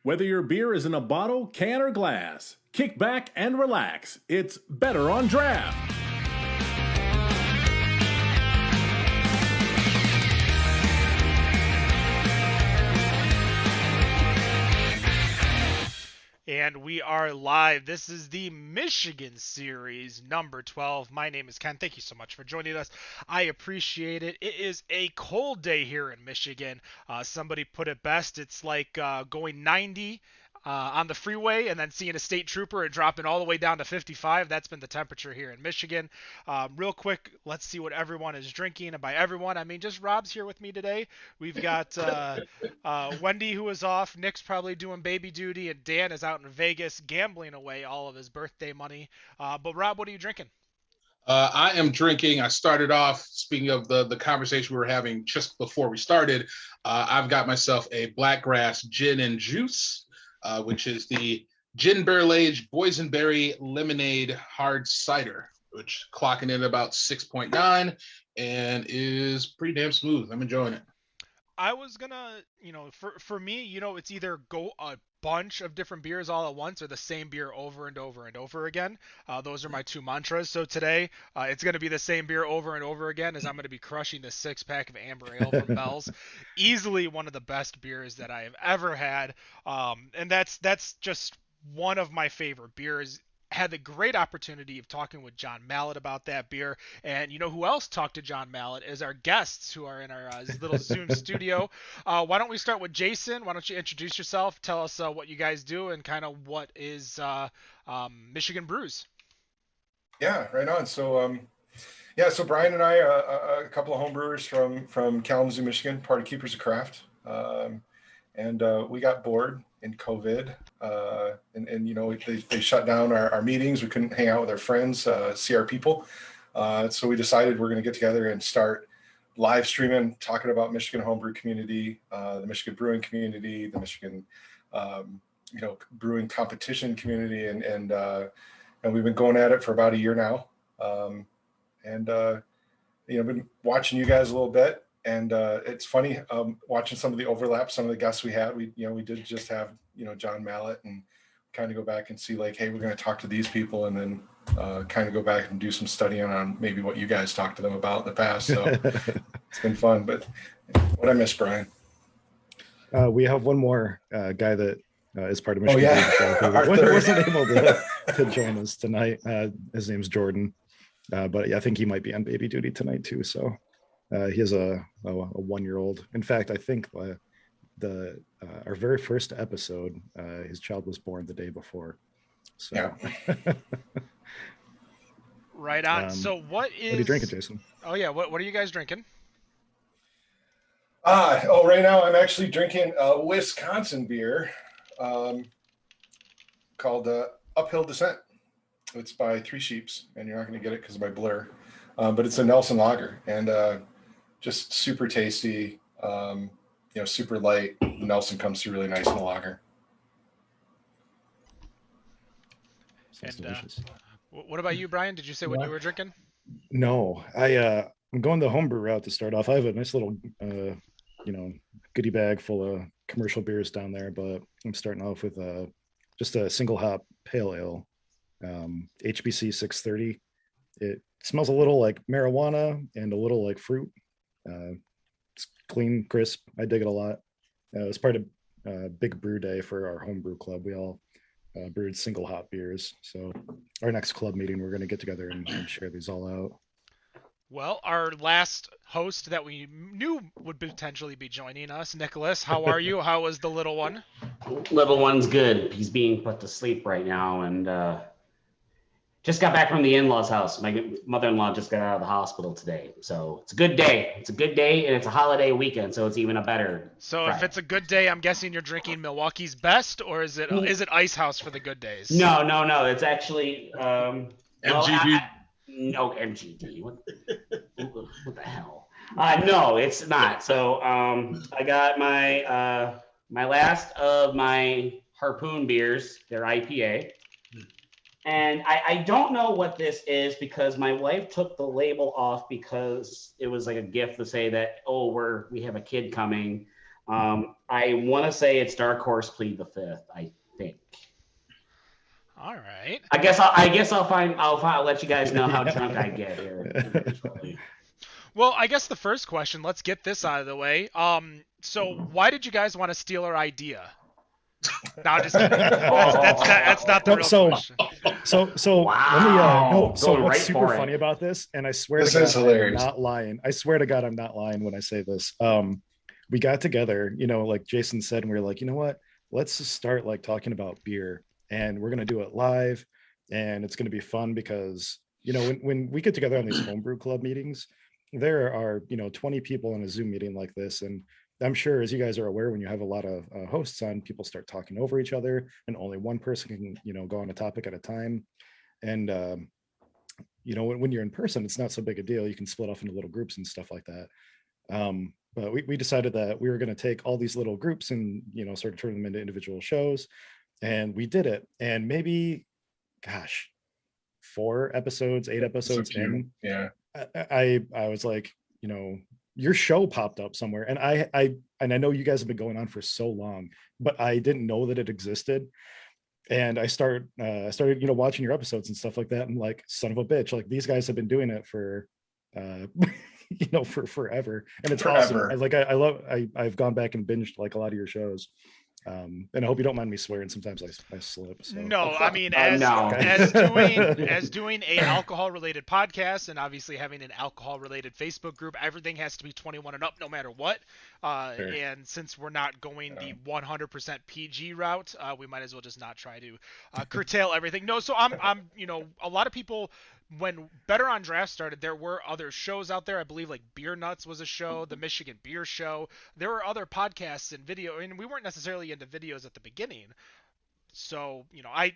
Whether your beer is in a bottle, can, or glass, kick back and relax. It's better on draft. And we are live. This is the Michigan Series number 12. My name is Ken. Thank you so much for joining us. I appreciate it. It is a cold day here in Michigan. Somebody put it best. It's like going 90 on the freeway and then seeing a state trooper and dropping all the way down to 55. That's been the temperature here in Michigan. Real quick, let's see what everyone is drinking. And by everyone, I mean just Rob's here with me today. We've got Wendy, who is off. Nick's probably doing baby duty. And Dan is out in Vegas gambling away all of his birthday money. But Rob, what are you drinking? I am drinking. I started off, speaking of the conversation we were having just before we started, I've got myself a Blackgrass gin and juice. Which is the gin barrel aged boysenberry lemonade hard cider, which clocking in about 6.9 and is pretty damn smooth. I'm enjoying it. I was gonna, for me, it's either go a bunch of different beers all at once or the same beer over and over and over again. Those are my two mantras. So today, it's going to be the same beer over and over again as I'm going to be crushing this 6-pack of Amber Ale from Bell's. Easily one of the best beers that I have ever had. And that's just one of my favorite beers. Had the great opportunity of talking with John Mallett about that beer. And you know who else talked to John Mallett is our guests who are in our little Zoom studio. Why don't we start with Jason? Why don't you introduce yourself? Tell us what you guys do and kind of what is Michigan Brews. Yeah, right on. So, so Brian and I, a couple of homebrewers from Kalamazoo, Michigan, part of Keepers of Craft. And we got bored in COVID. They shut down our meetings. We couldn't hang out with our friends, see our people. So we decided we're going to get together and start live streaming, talking about Michigan homebrew community, the Michigan brewing community, the Michigan, brewing competition community. And we've been going at it for about a year now. Been watching you guys a little bit. And it's funny watching some of the overlap, some of the guests we had. We did just have John Mallett, and kind of go back and see like, hey, we're going to talk to these people, and then kind of go back and do some studying on maybe what you guys talked to them about in the past. So it's been fun. But what I miss, Brian. We have one more guy that is part of Michigan. Who wasn't able to join us tonight. His name's Jordan, but I think he might be on baby duty tonight too. So. He has a 1-year-old. In fact, I think our very first episode, his child was born the day before. So. Yeah. Right on. So what are you drinking, Jason? Oh yeah, what are you guys drinking? Right now I'm actually drinking a Wisconsin beer called Uphill Descent. It's by Three Sheeps, and you're not going to get it because of my blur. But it's a Nelson lager, and just super tasty, super light. Nelson comes through really nice in the lager. And what about you, Brian? Did you say what you were drinking? No, I'm going the homebrew route to start off. I have a nice little, goodie bag full of commercial beers down there, but I'm starting off with just a single hop pale ale, HBC 630. It smells a little like marijuana and a little like fruit. It's clean, crisp. I dig it a lot. It's part of Big Brew Day for our homebrew club. We all brewed single hop beers. So our next club meeting, we're going to get together and share these all out. Well, our last host that we knew would potentially be joining us, Nicholas, how are you? How was the little one? Little one's good. He's being put to sleep right now, and just got back from the in-laws' house. My mother-in-law just got out of the hospital today. So it's a good day. It's a good day, and it's a holiday weekend, so it's even a better Friday. If it's a good day, I'm guessing you're drinking Milwaukee's Best, or is it Ice House for the good days? No. It's actually MGD. No, MGD. What the hell? No, it's not. So I got my last of my Harpoon beers. They're IPA. And I don't know what this is because my wife took the label off because it was like a gift to say that, we have a kid coming. I want to say it's Dark Horse Plead the Fifth. I think. All right. I guess I'll let you guys know how drunk I get here eventually. Well, I guess the first question, let's get this out of the way. So why did you guys want to steal our idea? No, I'm just kidding. That's not the real question. So Wow. let me no. So Going what's right super for it. funny about this, and I swear This to God, is hilarious. I'm not lying. I swear to God, I'm not lying when I say this. We got together, like Jason said, and we were like, you know what? Let's just start like talking about beer, and we're gonna do it live, and it's gonna be fun because when we get together on these homebrew club meetings, there are 20 people in a Zoom meeting like this, and I'm sure, as you guys are aware, when you have a lot of hosts on, people start talking over each other, and only one person can, go on a topic at a time. And when you're in person, it's not so big a deal. You can split off into little groups and stuff like that. But we decided that we were going to take all these little groups and sort of turn them into individual shows, and we did it. And maybe, gosh, 8 episodes in, yeah, I was like, your show popped up somewhere, and I know you guys have been going on for so long, but I didn't know that it existed. And I started watching your episodes and stuff like that, and like, son of a bitch, like these guys have been doing it for for forever, and it's Forever. awesome. I've gone back and binged like a lot of your shows. And I hope you don't mind me swearing. Sometimes I slip. So. No, I mean, No. as doing a alcohol related podcast, and obviously having an alcohol related Facebook group, everything has to be 21 and up, no matter what. Sure. And since we're not going the 100% PG route, we might as well just not try to curtail everything. No, so I'm a lot of people. When Better on Draft started, there were other shows out there. I believe like Beer Nuts was a show, the Michigan Beer Show. There were other podcasts and video, and we weren't necessarily into videos at the beginning. So, I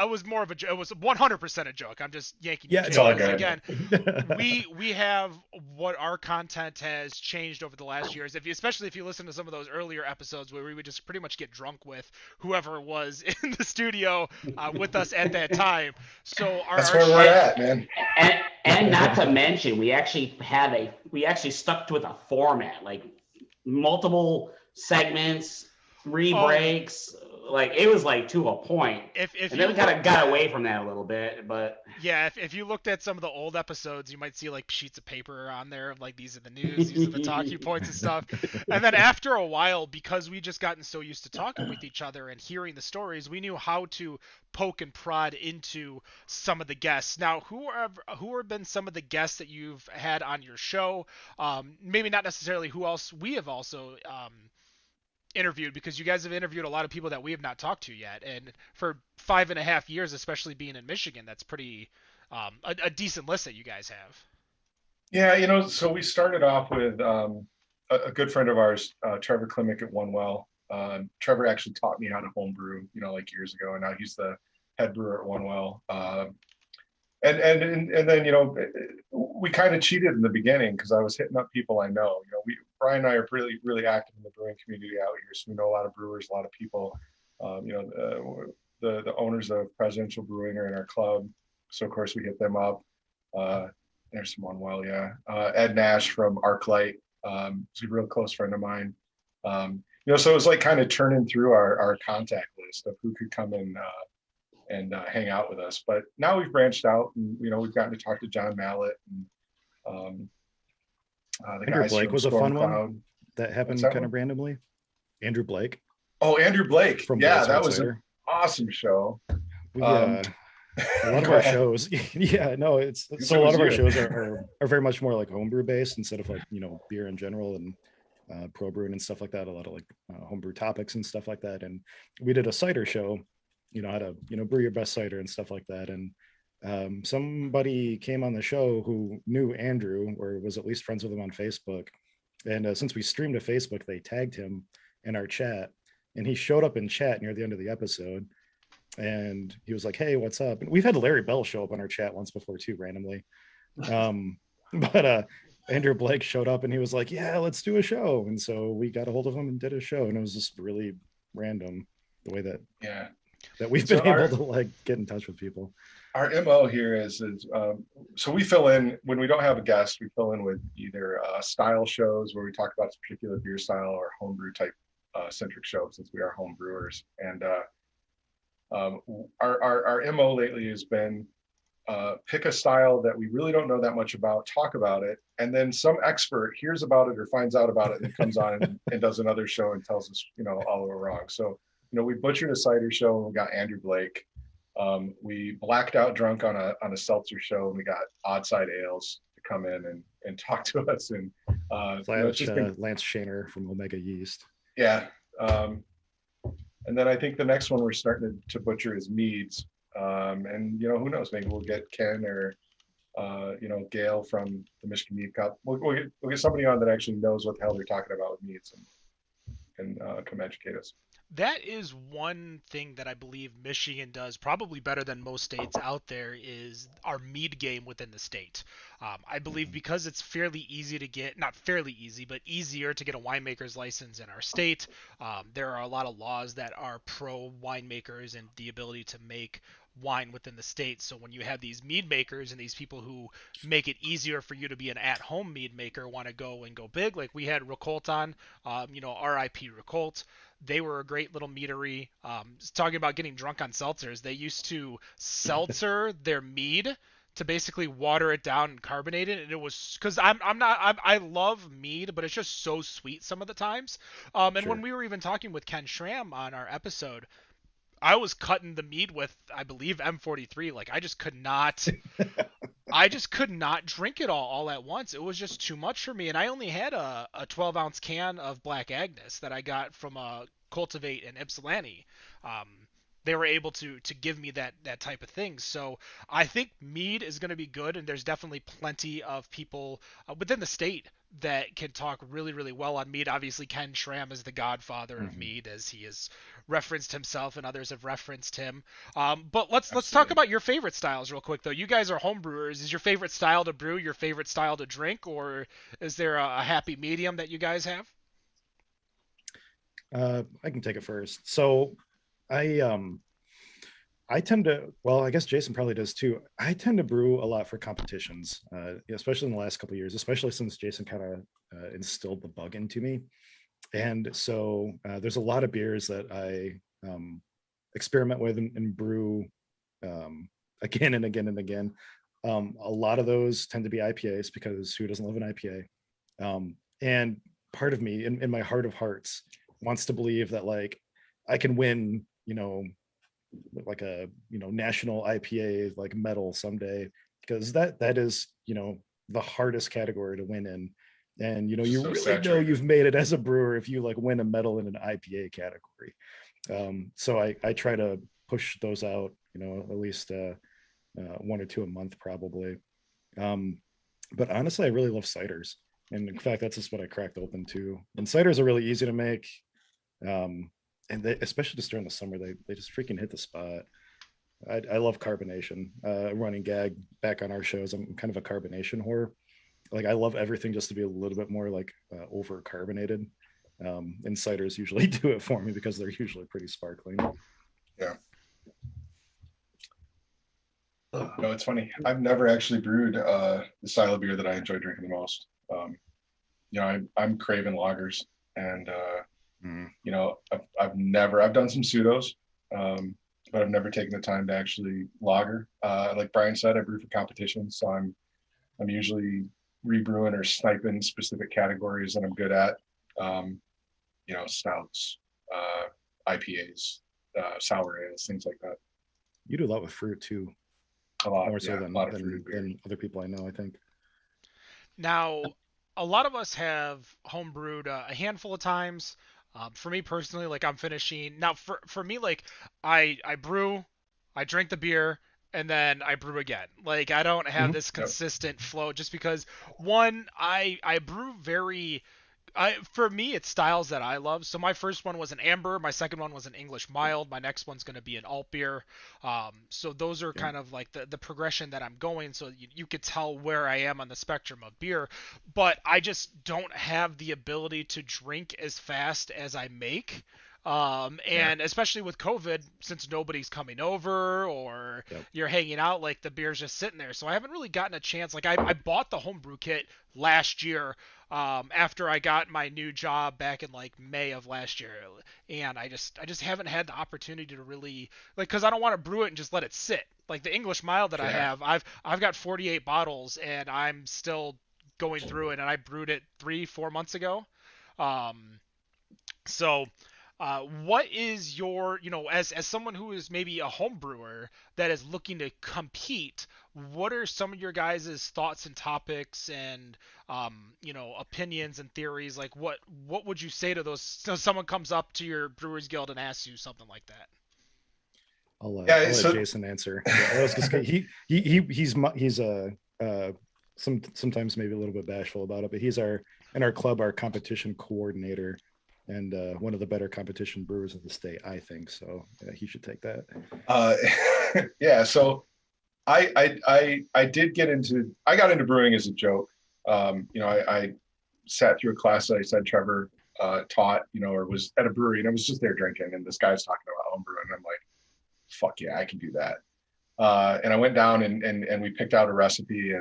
was more of it was 100% a joke. I'm just yanking. Yeah, it's all good. Again, we have what our content has changed over the last years. Especially if you listen to some of those earlier episodes where we would just pretty much get drunk with whoever was in the studio with us at that time. So that's where we're at, man. And not to mention, we actually stuck with a format, like multiple segments, 3 breaks. Like, it was like to a point. And then we kind of got away from that a little bit, but yeah, if you looked at some of the old episodes, you might see like sheets of paper on there, like these are the news, these are the talking points and stuff. And then after a while, because we just gotten so used to talking with each other and hearing the stories, we knew how to poke and prod into some of the guests. Now, who have been some of the guests that you've had on your show? Maybe not necessarily who else we have also interviewed, because you guys have interviewed a lot of people that we have not talked to yet, and for 5.5 years, especially being in Michigan, that's pretty a decent list that you guys have. Yeah, so we started off with a good friend of ours, Trevor Klimek at One Well. Trevor actually taught me how to homebrew, like years ago, and now he's the head brewer at One Well. And then we kind of cheated in the beginning because I was hitting up people I know. Brian and I are really, really active in the brewing community out here, so we know a lot of brewers, a lot of people. The owners of Presidential Brewing are in our club, so of course we hit them up. There's some One Well, yeah. Ed Nash from ArcLight, he's a real close friend of mine. So it was like kind of turning through our contact list of who could come in and hang out with us. But now we've branched out, and we've gotten to talk to John Mallett, and Andrew Blake was a fun one that happened kind of randomly. Andrew Blake. Oh, Andrew Blake. From that was an awesome show. A lot of our shows, yeah, no, it's so a lot of our shows are very much more like homebrew based instead of like beer in general and pro brewing and stuff like that. A lot of like homebrew topics and stuff like that. And we did a cider show, how to brew your best cider and stuff like that. And somebody came on the show who knew Andrew or was at least friends with him on Facebook, and since we streamed to Facebook, they tagged him in our chat, and he showed up in chat near the end of the episode, and he was like, "Hey, what's up?" And we've had Larry Bell show up on our chat once before too, randomly. But Andrew Blake showed up, and he was like, "Yeah, let's do a show." And so we got a hold of him and did a show, and it was just really random the way that that we've So been able to like get in touch with people. our MO here is so we fill in when we don't have a guest. We fill in with either style shows where we talk about a particular beer style or homebrew type centric show, since we are home brewers. And our MO lately has been pick a style that we really don't know that much about, talk about it, and then some expert hears about it or finds out about it and then comes on and does another show and tells us, all we're wrong. So, we butchered a cider show and we got Andrew Blake. We blacked out drunk on a seltzer show and we got Odd Side Ales to come in and talk to us. And it's just been, Lance Shaner from Omega Yeast. yeah. And then I think the next one we're starting to butcher is meads. And who knows, maybe we'll get Ken or Gail from the Michigan Mead Cup. We'll get somebody on that actually knows what the hell they're talking about with meads and come educate us. That is one thing that I believe Michigan does probably better than most states out there is our mead game within the state. I believe because it's fairly easy to get, not fairly easy, but easier to get a winemaker's license in our state. There are a lot of laws that are pro winemakers and the ability to make wine within the state. So when you have these mead makers and these people who make it easier for you to be an at-home mead maker, want to go big, like we had Recolt on, RIP Recolt. They were a great little meadery. Talking about getting drunk on seltzers, they used to seltzer their mead to basically water it down and carbonate it, and it was because I love mead, but it's just so sweet some of the times. And Sure. when we were even talking with Ken Schramm on our episode, I was cutting the mead with, I believe, M43. Like I just could not drink it all at once. It was just too much for me. And I only had a 12-ounce can of Black Agnes that I got from Cultivate in Ypsilanti. They were able to give me that type of thing. So I think mead is going to be good, and there's definitely plenty of people within the state that can talk really, really well on mead. Obviously, Ken Schramm is the godfather of mead, as he has referenced himself and others have referenced him. But let's talk about your favorite styles real quick, though. You guys are homebrewers. Is your favorite style to brew your favorite style to drink, or is there a happy medium that you guys have? I can take it first. So I tend to, well, I guess Jason probably does too. I tend to brew a lot for competitions, especially in the last couple of years, especially since Jason kind of instilled the bug into me. And so there's a lot of beers that I experiment with and brew again and again and again. A lot of those tend to be IPAs because who doesn't love an IPA? And part of me, in my heart of hearts, wants to believe that like I can win, like a national IPA like medal someday, because that is the hardest category to win in. And you So really saturated. know you've made it as a brewer if you like win a medal in an IPA category. So I try to push those out, at least one or two a month probably. But honestly, I really love ciders, and in fact that's just what I cracked open too. And ciders are really easy to make, and they, especially just during the summer, they just freaking hit the spot. I love carbonation. Running gag back on our shows, I'm kind of a carbonation whore. Like I love everything just to be a little bit more like over carbonated. And ciders usually do it for me because they're usually pretty sparkling. Yeah. No, it's funny. I've never actually brewed the style of beer that I enjoy drinking the most. I'm craving lagers, and I've done some pseudos, but I've never taken the time to actually lager. Like Brian said, I brew for competitions, so I'm usually rebrewing or sniping specific categories that I'm good at. Stouts, IPAs, sour ales, things like that. You do a lot with fruit too. A lot, More so than fruit beer. than other people I know, I think. Now, a lot of us have homebrewed a handful of times. For me personally, like I'm finishing now. For me, like I brew, I drink the beer, and then I brew again. Like I don't have this consistent flow, just because one, I brew very. For me, it's styles that I love. So my first one was an amber. My second one was an English mild. My next one's going to be an alt beer. So those are kind of like the progression that I'm going. So you could tell where I am on the spectrum of beer. But I just don't have the ability to drink as fast as I make. And especially with COVID, since nobody's coming over or Yep. you're hanging out, like the beer's just sitting there. So I haven't really gotten a chance. Like I bought the homebrew kit last year, after I got my new job back in like May of last year, and I just haven't had the opportunity to really like, because I don't want to brew it and just let it sit. Like the English mild that I Yeah. have, I've got 48 bottles and I'm still going through it, and I brewed it 3-4 months ago. Um, so, what is your, as someone who is maybe a home brewer that is looking to compete, what are some of your guys' thoughts and topics and, opinions and theories? Like, what would you say to those? So someone comes up to your Brewers Guild and asks you something like that. I'll Yeah, let so Jason answer. Yeah, I was just sometimes maybe a little bit bashful about it, but he's in our club our competition coordinator, and one of the better competition brewers in the state, I think. So yeah, he should take that. yeah, so I did I got into brewing as a joke. I sat through a class that I said Trevor taught, or was at a brewery, and I was just there drinking, and this guy's talking about homebrew, and I'm like, fuck yeah, I can do that. And I went down and we picked out a recipe,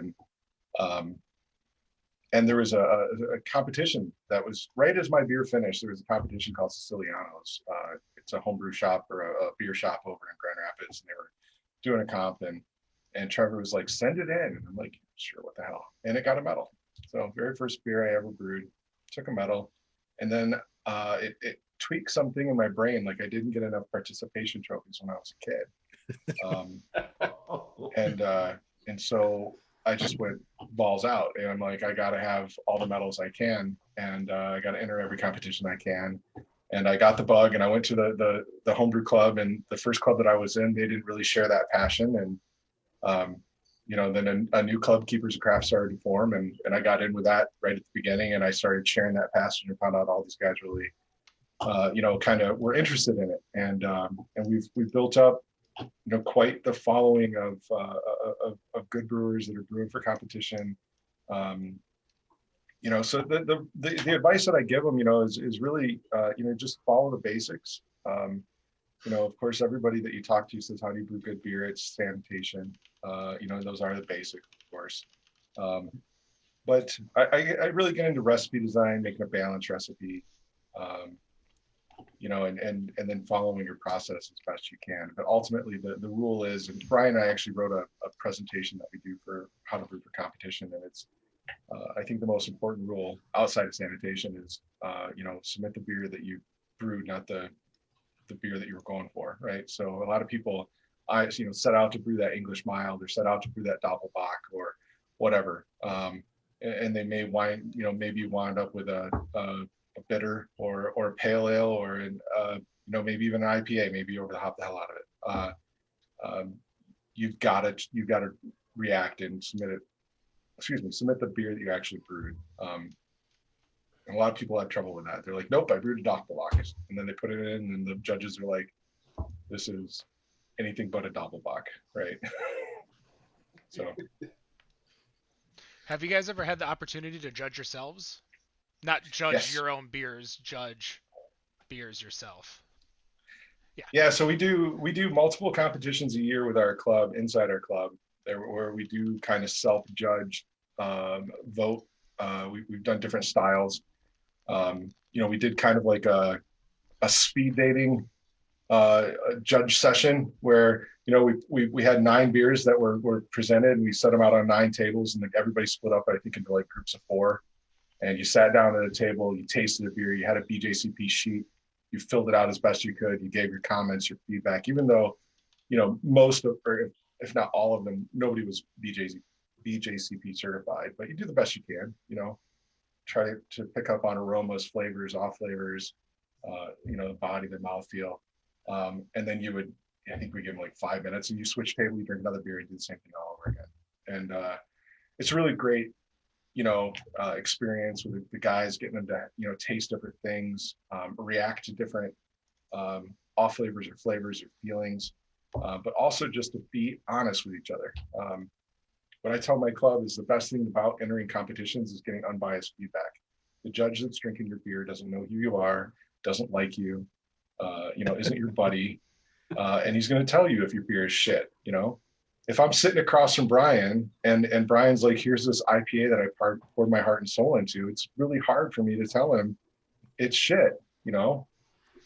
and there was a competition that was right as my beer finished. There was a competition called Siciliano's. It's a homebrew shop or a beer shop over in Grand Rapids, and they were doing a comp, and Trevor was like, send it in, and I'm like, sure, what the hell? And it got a medal. So very first beer I ever brewed took a medal, and then it tweaked something in my brain, like I didn't get enough participation trophies when I was a kid, and so I just went balls out, and I'm like, I got to have all the medals I can, and I got to enter every competition I can. And I got the bug, and I went to the homebrew club, and the first club that I was in, they didn't really share that passion, and then a new club, Keepers of Craft, started to form, and I got in with that right at the beginning, and I started sharing that passion and found out all these guys really, kind of were interested in it, and we've built up, quite the following of good brewers that are brewing for competition. So the advice that I give them, is really, just follow the basics. Of course, everybody that you talk to says, how do you brew good beer? It's sanitation. Those are the basics, of course. But I really get into recipe design, making a balanced recipe, and then following your process as best you can. But ultimately, the rule is, and Brian and I actually wrote a presentation that we do for how to brew for competition, and it's, I think the most important rule outside of sanitation is, submit the beer that you brewed, not the beer that you were going for, right? So a lot of people, set out to brew that English mild, or set out to brew that Doppelbock or whatever, and they may maybe wind up with a bitter or a pale ale, or maybe even an IPA, maybe over the hop the hell out of it. You've got to react and submit the beer that you actually brewed. And a lot of people have trouble with that. They're like, nope, I brewed a Doppelbock. And then they put it in, and the judges are like, this is anything but a Doppelbock, right? So. Have you guys ever had the opportunity to judge yourselves? Not judge Yes. your own beers, judge beers yourself. Yeah, so we do multiple competitions a year with our club, inside our club, where we do kind of self-judge, vote. We've done different styles. We did kind of like a speed dating judge session where, we had 9 beers that were presented, and we set them out on 9 tables, and everybody split up, I think, into like groups of 4. And you sat down at a table, you tasted a beer, you had a BJCP sheet, you filled it out as best you could, you gave your comments, your feedback, even though, most of, or if not all of them, nobody was BJCP certified, but you do the best you can, try to pick up on aromas, flavors, off flavors, the body, the mouthfeel. And then I think we give them like 5 minutes, and you switch table, you drink another beer, you do the same thing all over again. And it's a really great, experience with the guys, getting them to, taste different things, react to different off flavors or flavors or feelings, but also just to be honest with each other. What I tell my club is the best thing about entering competitions is getting unbiased feedback. The judge that's drinking your beer doesn't know who you are, doesn't like you. isn't your buddy, and he's going to tell you if your beer is shit. If I'm sitting across from Brian and Brian's like, here's this IPA that I poured my heart and soul into, it's really hard for me to tell him it's shit.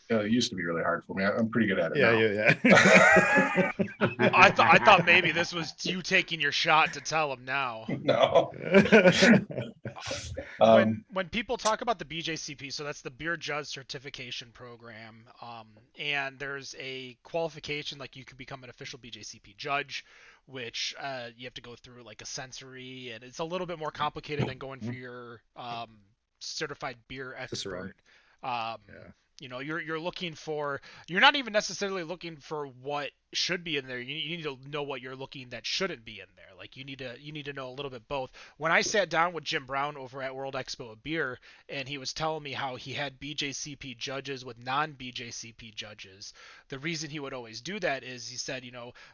It used to be really hard for me. I'm pretty good at it Yeah. I thought maybe this was you taking your shot to tell him now. No. When people talk about the BJCP, so that's the Beer Judge Certification Program, and there's a qualification, like you can become an official BJCP judge, which you have to go through like a sensory, and it's a little bit more complicated than going for your certified beer expert. You're looking for, you're not even necessarily looking for what should be in there. You need to know what you're looking that shouldn't be in there. Like you need to know a little bit both. When I sat down with Jim Brown over at World Expo of Beer, and he was telling me how he had BJCP judges with non-BJCP judges, the reason he would always do that is he said,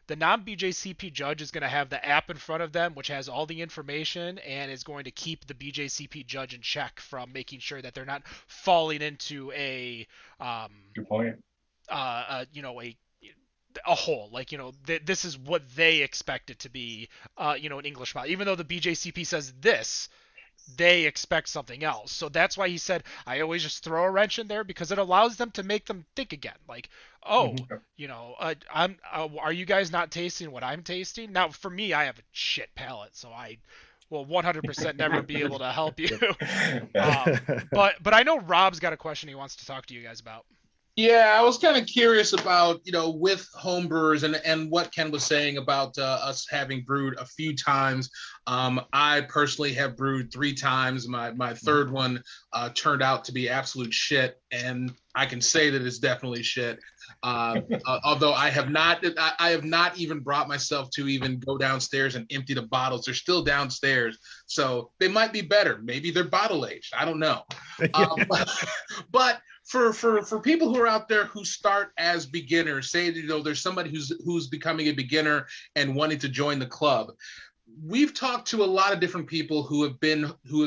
the non-BJCP judge is going to have the app in front of them, which has all the information and is going to keep the BJCP judge in check from making sure that they're not falling into a good point. A hole, like this is what they expect it to be, an English file, even though the BJCP says this, they expect something else. So that's why he said I always just throw a wrench in there, because it allows them to make them think again, like, are you guys not tasting what I'm tasting? Now for me, I have a shit palate, so I will 100% never be able to help you. But I know Rob's got a question he wants to talk to you guys about. Yeah, I was kind of curious about, with homebrewers and what Ken was saying about us having brewed a few times. I personally have brewed 3 times. My third one turned out to be absolute shit, and I can say that it's definitely shit. Although I have not even brought myself to even go downstairs and empty the bottles. They're still downstairs, so they might be better. Maybe they're bottle aged. I don't know. But for people who are out there who start as beginners, say there's somebody who's becoming a beginner and wanting to join the club. We've talked to a lot of different people who have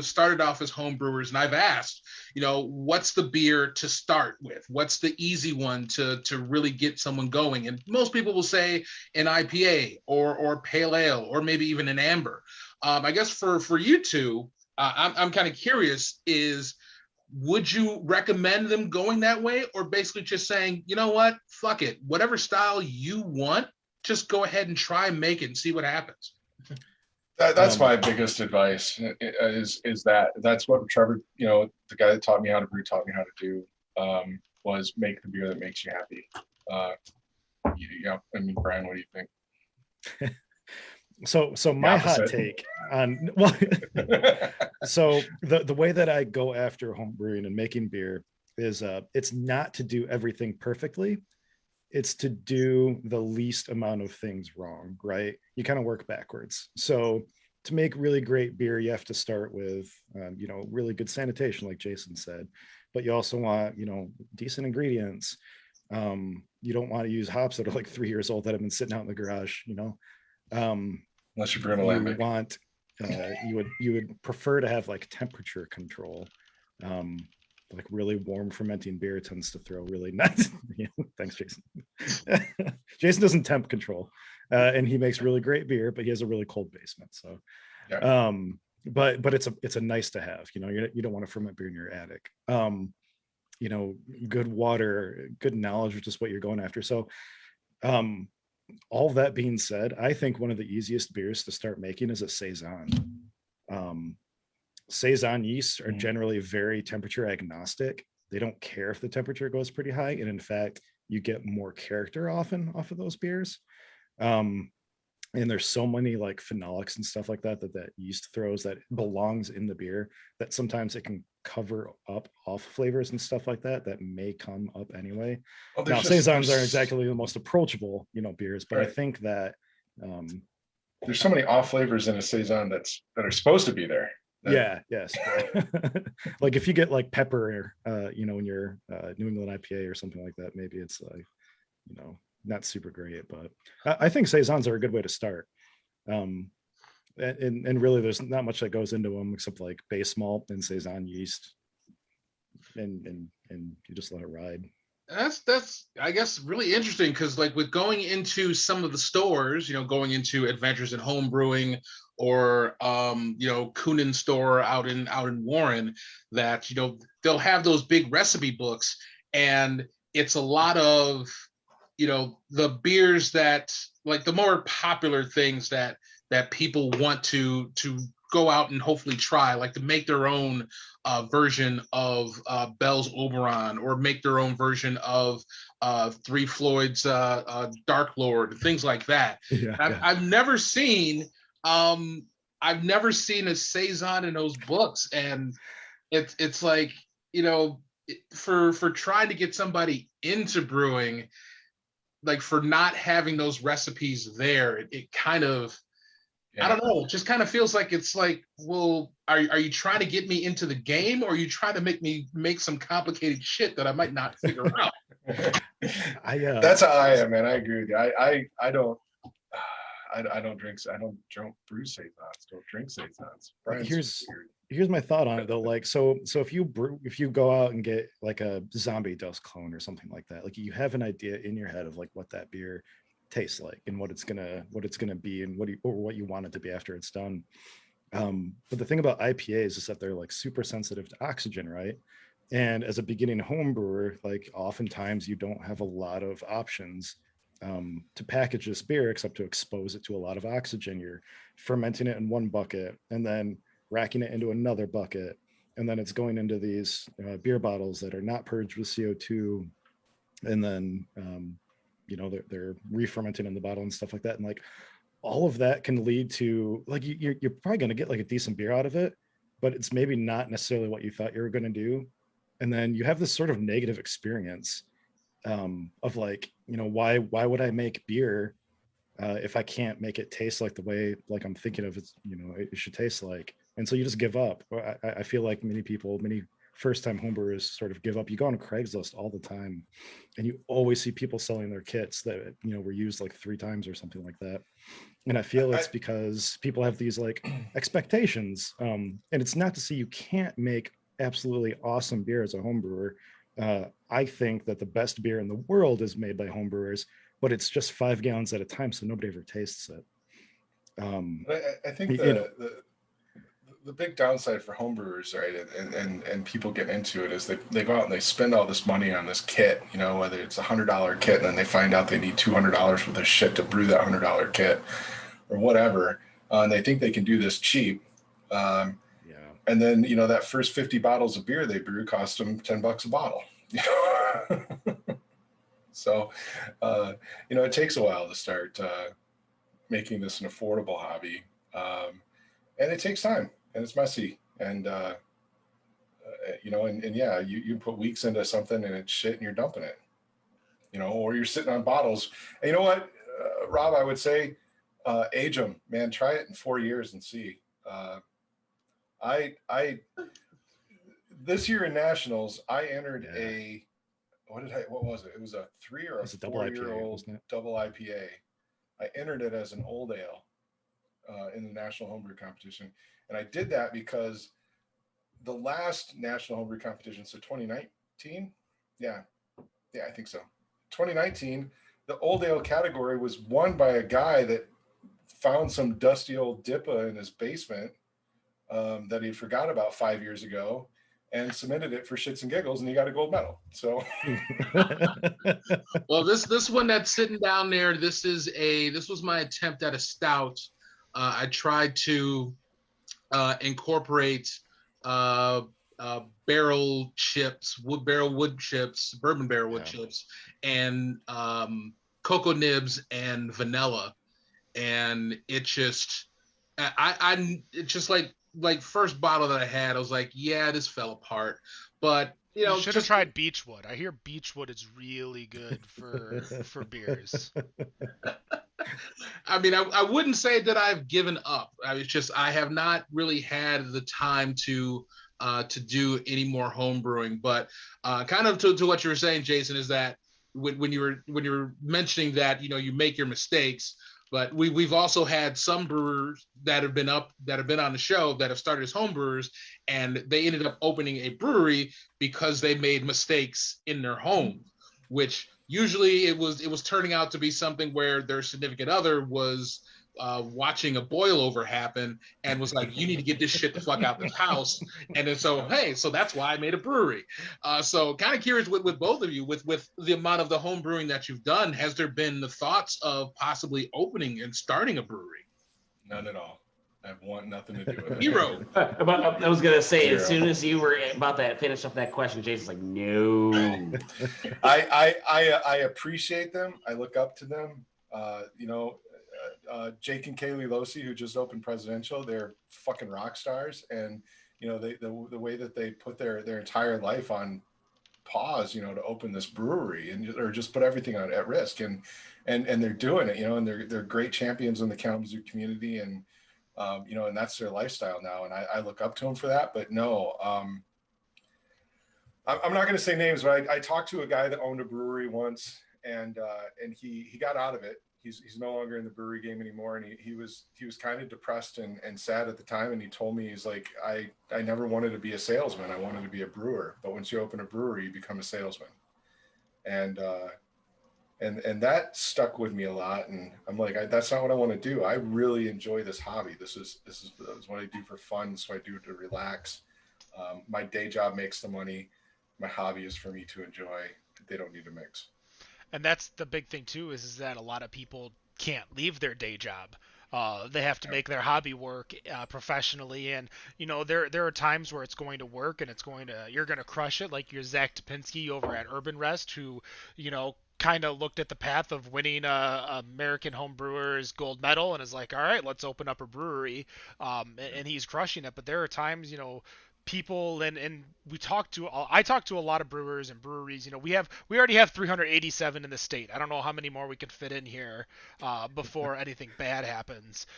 started off as home brewers, and I've asked, what's the beer to start with? What's the easy one to really get someone going? And most people will say an IPA or pale ale, or maybe even an amber. I guess for you two, I'm kind of curious, would you recommend them going that way, or basically just saying, you know what, fuck it, whatever style you want, just go ahead and try and make it and see what happens? That's my biggest advice, is that's what Trevor, the guy that taught me how to brew, taught me how to do, was make the beer that makes you happy. Brian, what do you think? So my hot take on, so the way that I go after home brewing and making beer is it's not to do everything perfectly. It's to do the least amount of things wrong, right? You kind of work backwards. So to make really great beer, you have to start with, really good sanitation, like Jason said, but you also want, decent ingredients. You don't want to use hops that are like 3 years old that have been sitting out in the garage, unless you're brewing a lambic. You would prefer to have like temperature control. Like really warm fermenting beer tends to throw really nuts. Thanks, Jason. Jason doesn't temp control, and he makes really great beer, but he has a really cold basement. So, yeah. But it's a nice to have. You don't want to ferment beer in your attic. Good water, good knowledge, which is what you're going after. So, all that being said, I think one of the easiest beers to start making is a saison. Saison yeasts are generally very temperature agnostic. They don't care if the temperature goes pretty high, and in fact, you get more character often off of those beers. And there's so many like phenolics and stuff like that yeast throws that belongs in the beer that sometimes it can cover up off flavors and stuff like that may come up anyway. Well, now saisons aren't exactly the most approachable, beers, but right. I think that there's so many off flavors in a saison that are supposed to be there. Yes. Like if you get like pepper, in your New England IPA or something like that, maybe it's like, not super great, but I think saisons are a good way to start. And really, there's not much that goes into them except like base malt and saison yeast, and you just let it ride. That's I guess really interesting because like with going into some of the stores, going into Adventures in Homebrewing or Coonan store out in Warren, that they'll have those big recipe books, and it's a lot of the beers that like the more popular things that people want to go out and hopefully try, like to make their own version of Bell's Oberon, or make their own version of Three Floyd's Dark Lord, things like that. Yeah, I've never seen a saison in those books, and it's like for trying to get somebody into brewing, like for not having those recipes there, it kind of, I don't know, it just kind of feels like it's like, well, are you trying to get me into the game, or are you trying to make me make some complicated shit that I might not figure out? That's how I am, man. I agree with you. I don't drink brew saisons. Don't drink saisons. Here's my thought on it though. Like, so if you go out and get like a zombie dust clone or something like that, like you have an idea in your head of like what that beer tastes like and what it's gonna be and what you want it to be after it's done. But the thing about IPAs is that they're like super sensitive to oxygen, right? And as a beginning home brewer, like oftentimes you don't have a lot of options to package this beer except to expose it to a lot of oxygen. You're fermenting it in one bucket and then racking it into another bucket, and then it's going into these beer bottles that are not purged with CO2, and then they're re-fermenting in the bottle and stuff like that. And like all of that can lead to like you're probably going to get like a decent beer out of it, but it's maybe not necessarily what you thought you were going to do. And then you have this sort of negative experience of like, why would I make beer if I can't make it taste like the way like I'm thinking of it, it should taste like. And so you just give up. I feel like many first-time homebrewers sort of give up. You go on Craigslist all the time, and you always see people selling their kits that were used like 3 times or something like that. And I feel it's because people have these like expectations. And it's not to say you can't make absolutely awesome beer as a homebrewer. I think that the best beer in the world is made by homebrewers, but it's just 5 gallons at a time, so nobody ever tastes it. I think the big downside for homebrewers, right, and people get into it is they go out and they spend all this money on this kit, whether it's $100 kit, and then they find out they need $200 worth of shit to brew that $100 kit or whatever, and they think they can do this cheap. And then that first 50 bottles of beer they brew cost them $10 a bottle. So it takes a while to start making this an affordable hobby, and it takes time. And it's messy, and you put weeks into something and it's shit and you're dumping it, or you're sitting on bottles. And you know what, Rob, I would say, age them, man. Try it in 4 years and see. This year in nationals, I entered what was it? It was a 3 or a 4 year old double IPA. I entered it as an old ale in the national homebrew competition. And I did that because the last national homebrew competition, so 2019, yeah, I think so. 2019, the old ale category was won by a guy that found some dusty old DIPA in his basement that he forgot about 5 years ago, and submitted it for shits and giggles, and he got a gold medal. So, well, this one that's sitting down there, this was my attempt at a stout. I tried to incorporate barrel chips, wood chips, bourbon barrel wood chips, and cocoa nibs and vanilla, and it just, it's just like first bottle that I had, I was like, yeah, this fell apart, but you should have tried Beechwood. I hear Beechwood is really good for beers. I mean, I wouldn't say that I've given up. I have not really had the time to do any more home brewing. But kind of to what you were saying, Jason, is that when you were mentioning that you make your mistakes, but we've also had some brewers that have been on the show that have started as home brewers, and they ended up opening a brewery because they made mistakes in their home. which usually it was turning out to be something where their significant other was watching a boil over happen and was like, you need to get this shit the fuck out this house. And then so that's why I made a brewery. So kind of curious with both of you, with the amount of the home brewing that you've done, has there been the thoughts of possibly opening and starting a brewery? None at all. I want nothing to do with it. Zero. I was gonna say, Zero. as soon as you were about to finish up that question, Jason's like, no. I appreciate them. I look up to them. Jake and Kaylee Losi, who just opened Presidential, they're fucking rock stars, and the way that they put their entire life on pause, to open this brewery or just put everything at risk, and they're doing it, and they're great champions in the Kalamazoo community, and and that's their lifestyle now, and I look up to them for that. But no, I'm not going to say names, but I talked to a guy that owned a brewery once, and he got out of it. He's no longer in the brewery game anymore, and he was kind of depressed and sad at the time. And he told me, he's like, I never wanted to be a salesman. I wanted to be a brewer. But once you open a brewery, you become a salesman. And that stuck with me a lot. And I'm like, that's not what I want to do. I really enjoy this hobby. This is what I do for fun. This is what I do to relax. My day job makes the money. My hobby is for me to enjoy. They don't need to mix. And that's the big thing too, is that a lot of people can't leave their day job. They have to make their hobby work professionally, and there are times where it's going to work and you're going to crush it, like your Zach Topinski over at Urban Rest, who kind of looked at the path of winning American Homebrewers gold medal and is like, all right, let's open up a brewery, and he's crushing it. But there are times people and I talk to a lot of brewers and breweries. We already have 387 in the state. I don't know how many more we could fit in here before anything bad happens.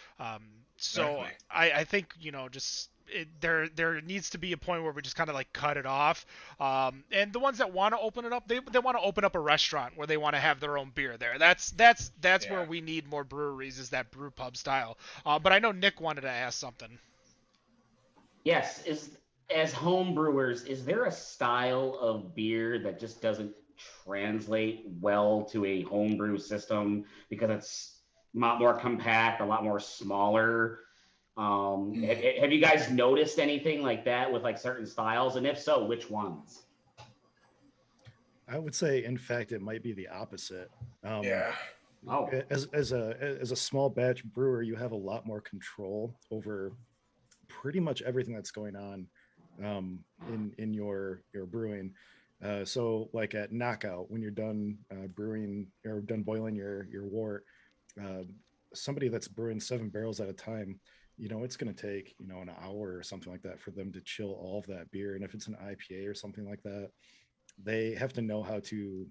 So Exactly. I think there needs to be a point where we just kind of like cut it off. And the ones that want to open it up, they want to open up a restaurant where they want to have their own beer there. That's where we need more breweries, is that brew pub style. But I know Nick wanted to ask something. Yes, as home brewers, is there a style of beer that just doesn't translate well to a homebrew system because it's a lot more compact, a lot more smaller? Have you guys noticed anything like that with like certain styles? And if so, which ones? I would say, in fact, it might be the opposite. Yeah. Oh, As a small batch brewer, you have a lot more control over pretty much everything that's going on in your brewing. So like at Knockout, when you're done brewing or done boiling your wort, somebody that's brewing 7 barrels at a time, it's going to take an hour or something like that for them to chill all of that beer. And if it's an IPA or something like that, they have to know how to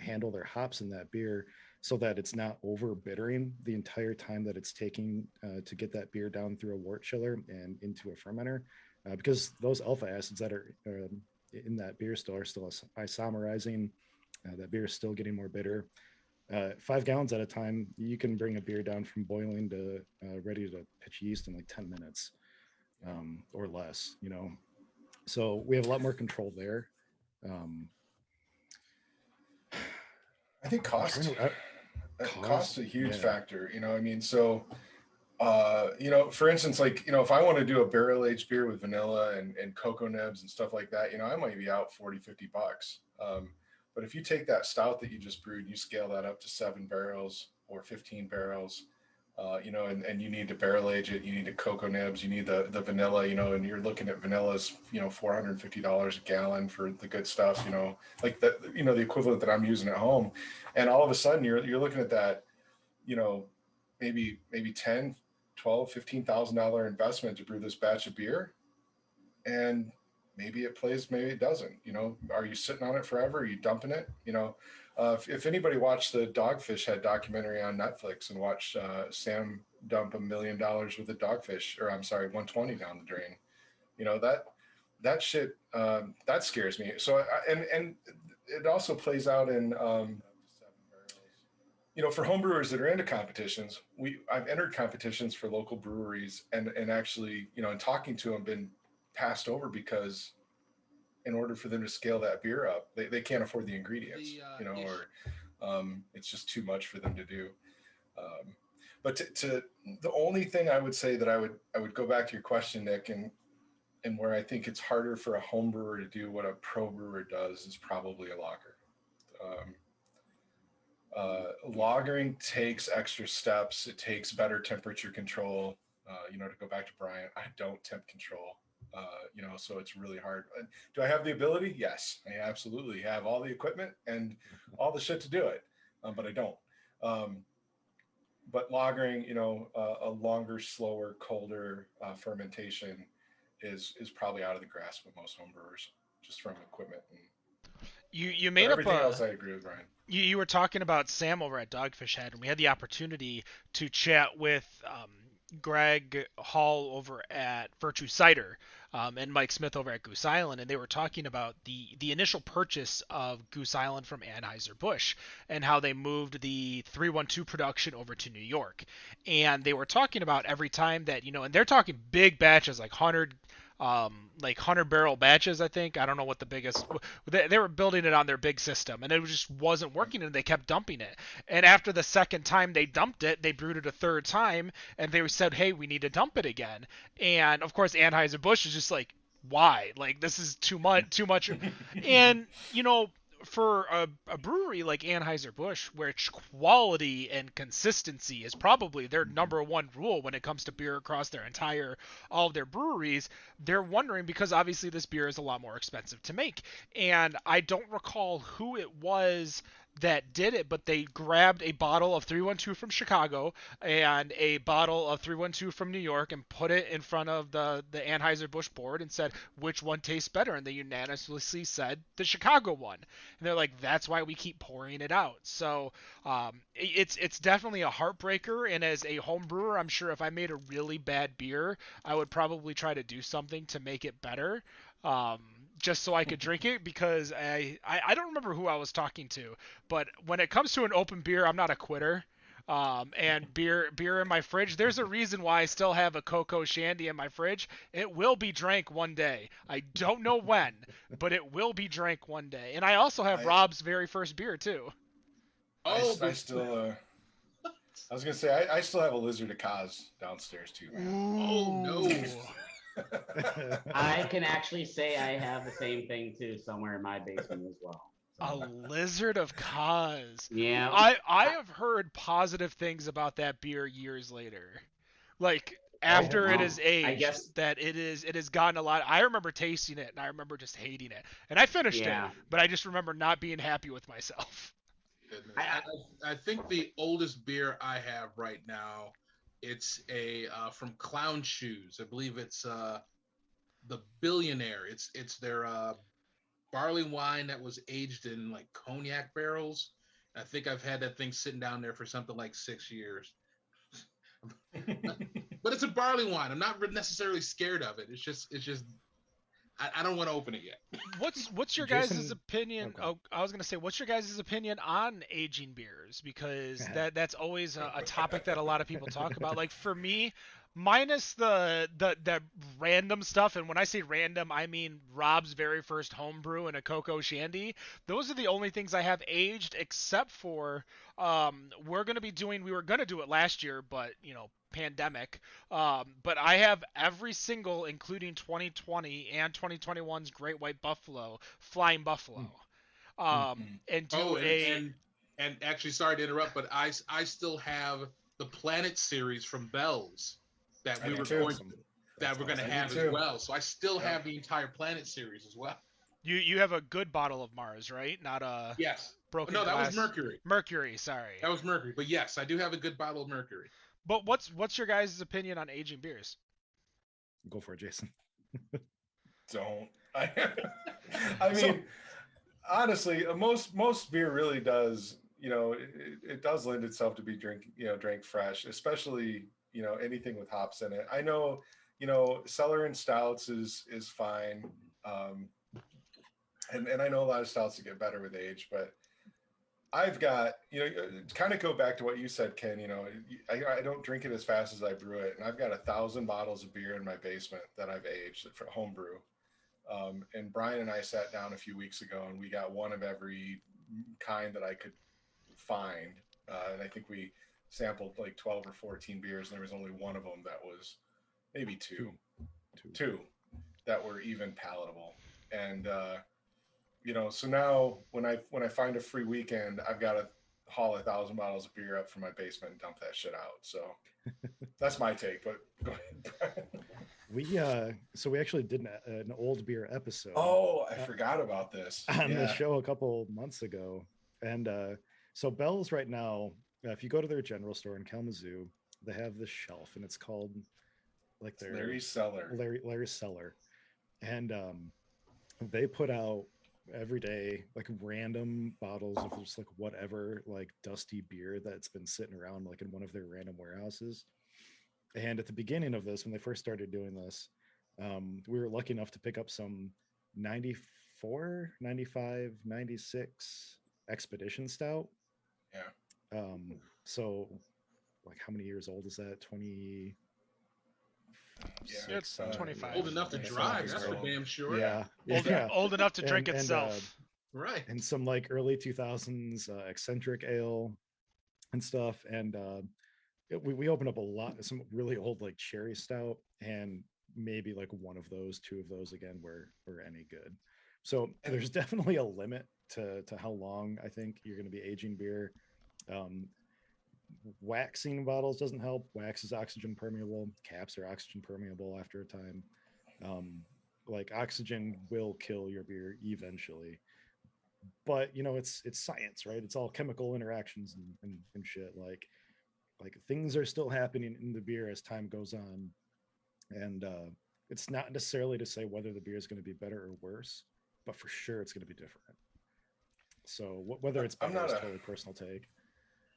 handle their hops in that beer so that it's not over bittering the entire time that it's taking to get that beer down through a wort chiller and into a fermenter, because those alpha acids that are in that beer still are still isomerizing. That beer is still getting more bitter. 5 gallons at a time, you can bring a beer down from boiling to ready to pitch yeast in like 10 minutes or less, So we have a lot more control there. I think cost is a huge factor, so for instance, like, if I want to do a barrel aged beer with vanilla and cocoa nibs and stuff like that, I might be out $40-50. But if you take that stout that you just brewed, you scale that up to 7 barrels or 15 barrels, and you need to barrel age it, you need the cocoa nibs, you need the vanilla, and you're looking at vanillas, $450 a gallon for the good stuff, like that, the equivalent that I'm using at home. And all of a sudden you're looking at that, maybe 10, 12, $15,000 investment to brew this batch of beer. And maybe it plays, maybe it doesn't, are you sitting on it forever? Are you dumping it? If anybody watched the Dogfish Head documentary on Netflix and watched Sam dump $1 million worth of dogfish, or I'm sorry, 120 down the drain, that shit, that scares me. So, and it also plays out in, for homebrewers that are into competitions, I've entered competitions for local breweries and actually, in talking to them, been passed over because in order for them to scale that beer up, they can't afford the ingredients, or it's just too much for them to do. But to the only thing I would say that I would go back to your question, Nick, and where I think it's harder for a home brewer to do what a pro brewer does is probably a lager. Lagering takes extra steps. It takes better temperature control. To go back to Brian, I don't temp control. So it's really hard. Do I have the ability? Yes, I absolutely have all the equipment and all the shit to do it, but I don't. But lagering, a longer, slower, colder fermentation is probably out of the grasp of most home brewers, just from equipment. You made everything up else I agree with Brian. You were talking about Sam over at Dogfish Head, and we had the opportunity to chat with Greg Hall over at Virtue Cider and Mike Smith over at Goose Island, and they were talking about the initial purchase of Goose Island from Anheuser-Busch and how they moved the 312 production over to New York. And they were talking about every time that, and they're talking big batches, like 100 barrel batches, I think. I don't know what the biggest, they were building it on their big system, and it just wasn't working, and they kept dumping it. And after the second time they dumped it, they brewed it a third time, and they said, hey, we need to dump it again. And of course Anheuser-Busch is just like, why? Like, this is too much. And for a brewery like Anheuser-Busch, which quality and consistency is probably their number one rule when it comes to beer across all of their breweries, they're wondering, because obviously this beer is a lot more expensive to make. And I don't recall who it was that did it, but they grabbed a bottle of 312 from Chicago and a bottle of 312 from New York and put it in front of the Anheuser-Busch board and said, which one tastes better? And they unanimously said the Chicago one. And they're like, that's why we keep pouring it out. So it's definitely a heartbreaker. And as a home brewer, I'm sure if I made a really bad beer, I would probably try to do something to make it better. Just so I could drink it, because I don't remember who I was talking to, but when it comes to an open beer, I'm not a quitter. And beer in my fridge, there's a reason why I still have a cocoa shandy in my fridge. It will be drank one day. I don't know when, but it will be drank one day. And I also have Rob's very first beer too. I was gonna say I still have a Lizard of Kaz downstairs too, man. Oh no. I can actually say I have the same thing too somewhere in my basement as well. A Lizard of Kaz. Yeah. I have heard positive things about that beer years later. Like after it is aged, I guess that it has gotten a lot. I remember tasting it and I remember just hating it. And I finished it, but I just remember not being happy with myself. I think the oldest beer I have right now, it's a from Clown Shoes. I believe it's the Billionaire. It's their barley wine that was aged in like cognac barrels. I think I've had that thing sitting down there for something like 6 years. But it's a barley wine. I'm not necessarily scared of it. It's just I don't want to open it yet. What's your guys' opinion? Okay. Oh, I was gonna say, what's your guys' opinion on aging beers? Because that's always a topic that a lot of people talk about. Like for me, minus the random stuff, and when I say random, I mean Rob's very first homebrew and a cocoa shandy. Those are the only things I have aged, except for we were gonna do it last year, but pandemic. But I have every single, including 2020 and 2021's Great White Buffalo, Flying Buffalo. And actually, sorry to interrupt, but I still have the Planet series from Bell's that we're going to have as well. So I still have the entire Planet series as well. You have a good bottle of Mars, right? Not a broken glass. That was Mercury. Mercury, sorry. That was Mercury. But yes, I do have a good bottle of Mercury. But what's your guys' opinion on aging beers? Go for it, Jason. Don't. I mean, honestly, most beer really does. It does lend itself to be drank fresh, especially anything with hops in it. I know, cellar and stouts is fine, and I know a lot of stouts that get better with age, but I've got, kind of go back to what you said, Ken, I don't drink it as fast as I brew it. And I've got 1,000 bottles of beer in my basement that I've aged for homebrew. And Brian and I sat down a few weeks ago, and we got one of every kind that I could find. And I think we sampled like 12 or 14 beers, and there was only one of them that was maybe two that were even palatable. And so now when I find a free weekend, I've got to haul 1,000 bottles of beer up from my basement and dump that shit out. So that's my take. But go ahead, Brian. We actually did an old beer episode. Oh, I forgot about this on the show a couple months ago. And so Bell's right now, if you go to their general store in Kalamazoo, they have this shelf, and it's called like their Larry's Cellar. And they put out every day like random bottles of just like whatever like dusty beer that's been sitting around like in one of their random warehouses. And at the beginning of this, when they first started doing this, we were lucky enough to pick up some 94, 95, 96 Expedition Stout. Yeah. So like how many years old is that? 20. Yeah, it's 25. Old enough to drive, that's for damn sure. Yeah. Old enough to drink itself. Right. And some like early 2000s eccentric ale and stuff. And we opened up some really old like cherry stout, and maybe like two of those again were any good. So there's definitely a limit to how long I think you're going to be aging beer. Waxing bottles doesn't help. Wax is oxygen permeable. Caps are oxygen permeable after a time. Like oxygen will kill your beer eventually. But it's science, right? It's all chemical interactions and shit. Like things are still happening in the beer as time goes on. And it's not necessarily to say whether the beer is going to be better or worse, but for sure it's going to be different. So whether it's better is totally personal take.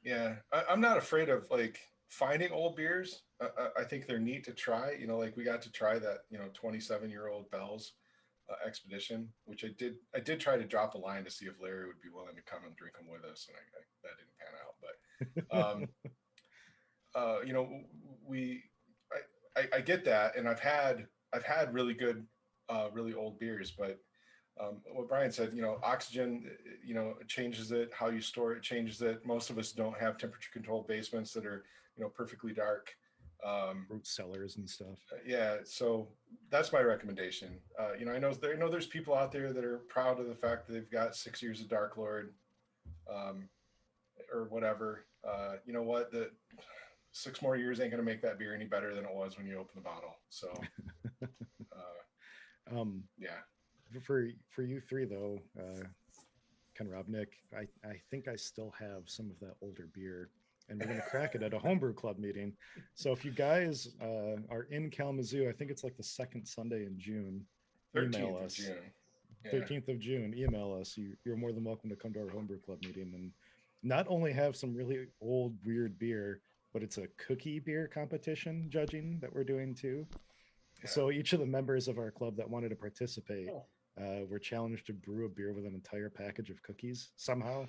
Yeah, I'm not afraid of like finding old beers. I think they're neat to try. Like we got to try that 27-year-old Bell's Expedition, which I did try to drop a line to see if Larry would be willing to come and drink them with us, and that didn't pan out. But I get that, and I've had really good, really old beers, but what Brian said, oxygen, changes it. How you store it changes it. Most of us don't have temperature controlled basements that are, perfectly dark. Root cellars and stuff. Yeah. So that's my recommendation. I know there's people out there that are proud of the fact that they've got 6 years of Dark Lord, or whatever. You know what? The 6 more years ain't going to make that beer any better than it was when you open the bottle. So, yeah. For you three though, Ken, Rob, Nick, I think I still have some of that older beer, and we're gonna crack it at a homebrew club meeting. So if you guys are in Kalamazoo, I think it's like the second Sunday in June. 13th of June. Yeah. 13th of June. Email us. You're more than welcome to come to our homebrew club meeting and not only have some really old weird beer, but it's a cookie beer competition judging that we're doing too. Yeah. So each of the members of our club that wanted to participate were challenged to brew a beer with an entire package of cookies somehow,